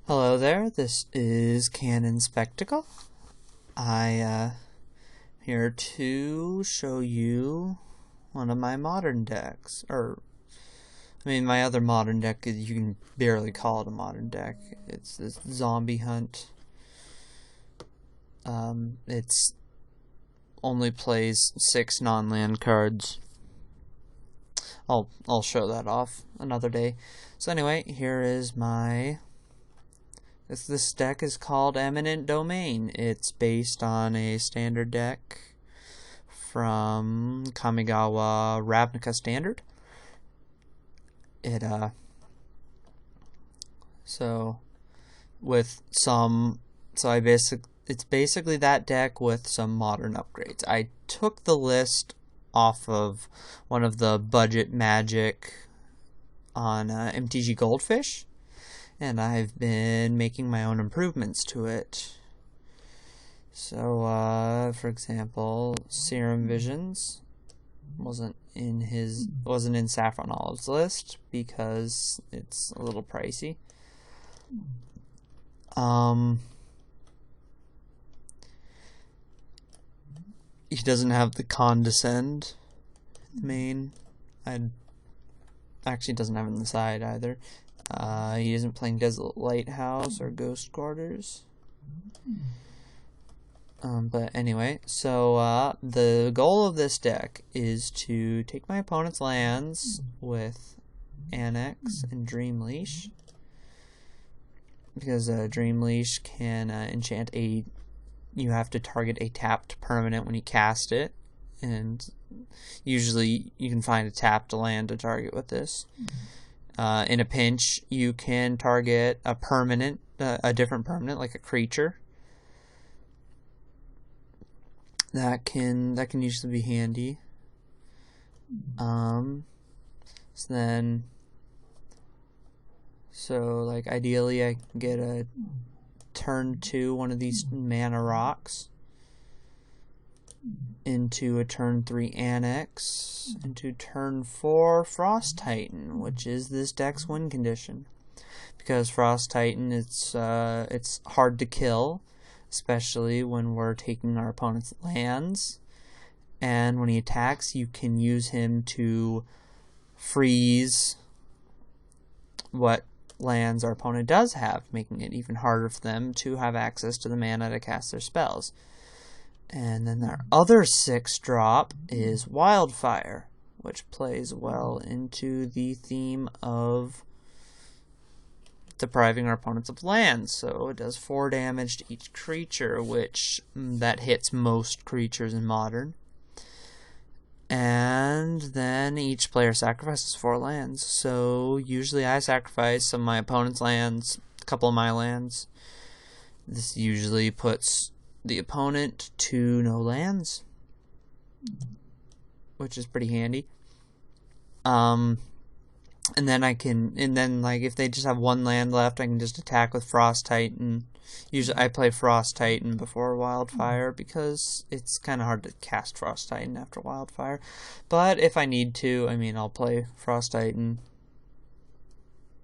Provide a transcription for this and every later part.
Hello there, this is Canon Spectacle. Here to show you one of my modern decks. My other modern deck, you can barely call it a modern deck. It's this Zombie Hunt. It's only plays 6 non-land cards. I'll show that off another day. So anyway, here is my... This deck is called Eminent Domain. It's based on a standard deck from Kamigawa Ravnica Standard. It's basically that deck with some modern upgrades. I took the list off of one of the budget magic on MTG Goldfish, and I've been making my own improvements to it. So, for example, Serum Visions wasn't in Saffron Olive's list because it's a little pricey. He doesn't have the Condescend main. Actually doesn't have it on the side either. He isn't playing Desolate Lighthouse or Ghost Quarters. But anyway, so the goal of this deck is to take my opponent's lands with Annex and Dream Leash, because Dream Leash can enchant you have to target a tapped permanent when you cast it, and usually you can find a tapped land to target with this. In a pinch, you can target a permanent, a different permanent, like a creature. That can usually be handy. So ideally I can get a turn 2 one of these mana rocks into a turn 3 Annex, into turn 4 Frost Titan, which is this deck's win condition. Because Frost Titan, it's hard to kill, especially when we're taking our opponent's lands. And when he attacks, you can use him to freeze what lands our opponent does have, making it even harder for them to have access to the mana to cast their spells. And then our other 6-drop is Wildfire, which plays well into the theme of depriving our opponents of lands. So it does 4 damage to each creature, which that hits most creatures in Modern. And then each player sacrifices 4 lands. So usually I sacrifice some of my opponent's lands, a couple of my lands. This usually puts the opponent to no lands, which is pretty handy. And then if they just have 1 land left, I can just attack with Frost Titan. Usually I play Frost Titan before Wildfire because it's kind of hard to cast Frost Titan after Wildfire. But if I need to, I'll play Frost Titan.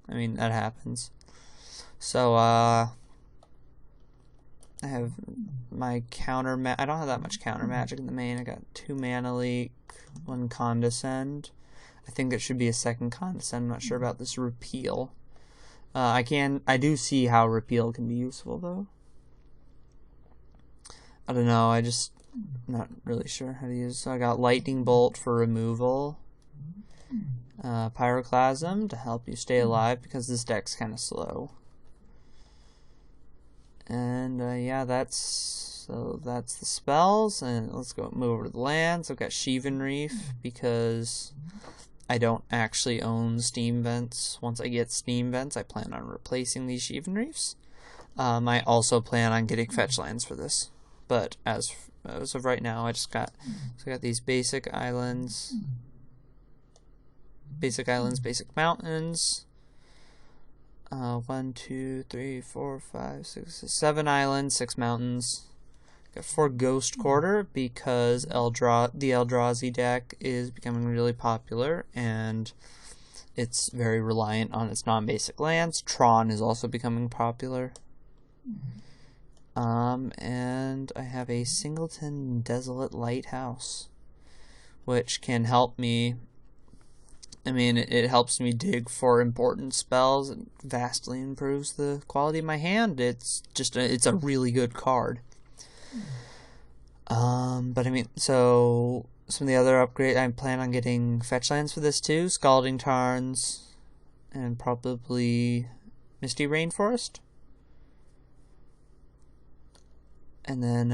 That happens. So, I have my I don't have that much counter magic in the main. I got 2 Mana Leak, 1 Condescend. I think it should be a 2nd Condescend. I'm not sure about this Repeal. I do see how Repeal can be useful though. I don't know, I'm not really sure how to use it. So I got Lightning Bolt for removal. Pyroclasm to help you stay alive because this deck's kind of slow. And yeah, that's the spells. And let's move over to the lands. I've got Shivan Reef because I don't actually own Steam Vents. Once I get Steam Vents, I plan on replacing these Shivan Reefs. I also plan on getting fetch lands for this, but as of right now, I got these basic islands, basic mountains. 1, 2, 3, 4, 5, 6, 7 islands, 6 mountains. Got 4 Ghost Quarter because the Eldrazi deck is becoming really popular, and it's very reliant on its non-basic lands. Tron is also becoming popular. And I have a Singleton Desolate Lighthouse, which can help me. I mean, it helps me dig for important spells. It vastly improves the quality of my hand. It's just it's a really good card. But I mean, so some of the other upgrades, I plan on getting fetch lands for this too. Scalding Tarns, and probably Misty Rainforest. And then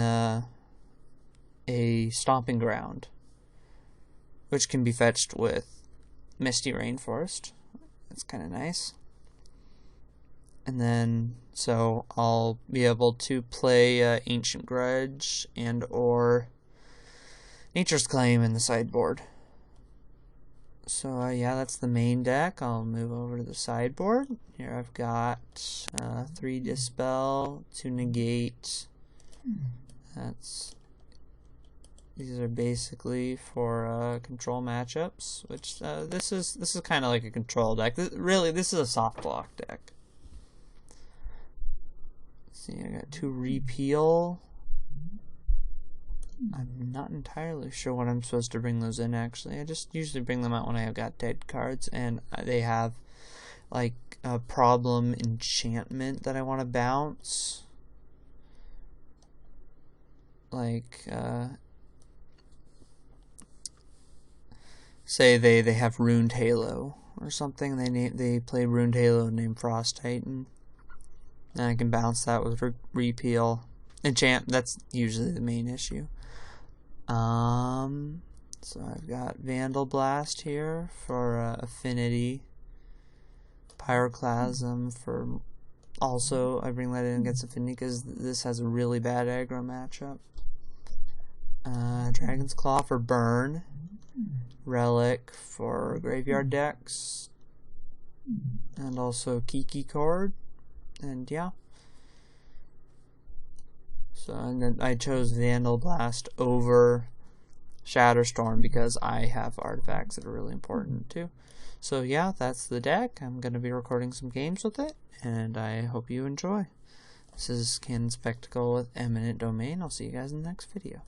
a Stomping Ground, which can be fetched with Misty Rainforest. That's kind of nice. And then, so I'll be able to play Ancient Grudge and or Nature's Claim in the sideboard. So yeah, that's the main deck. I'll move over to the sideboard. Here I've got 3 Dispel, 2 Negate. These are basically for control matchups, which this is kind of like a control deck. This is a soft block deck. Let's see, I got 2 Repeal. I'm not entirely sure what I'm supposed to bring those in, actually. I just usually bring them out when I have got dead cards, and they have like a problem enchantment that I want to bounce. Like say they have Runed Halo or something. They play Runed Halo named Frost Titan, and I can bounce that with Repeal. Enchant, that's usually the main issue. So I've got Vandalblast here for affinity. Pyroclasm for also, I bring that in against affinity because this has a really bad aggro matchup. Dragon's Claw for burn. Relic for graveyard decks. And also Kiki Chord. And yeah. So, and then I chose Vandalblast over Shatterstorm because I have artifacts that are really important too. So yeah, that's the deck. I'm going to be recording some games with it, and I hope you enjoy. This is Cannon Spectacle with Eminent Domain. I'll see you guys in the next video.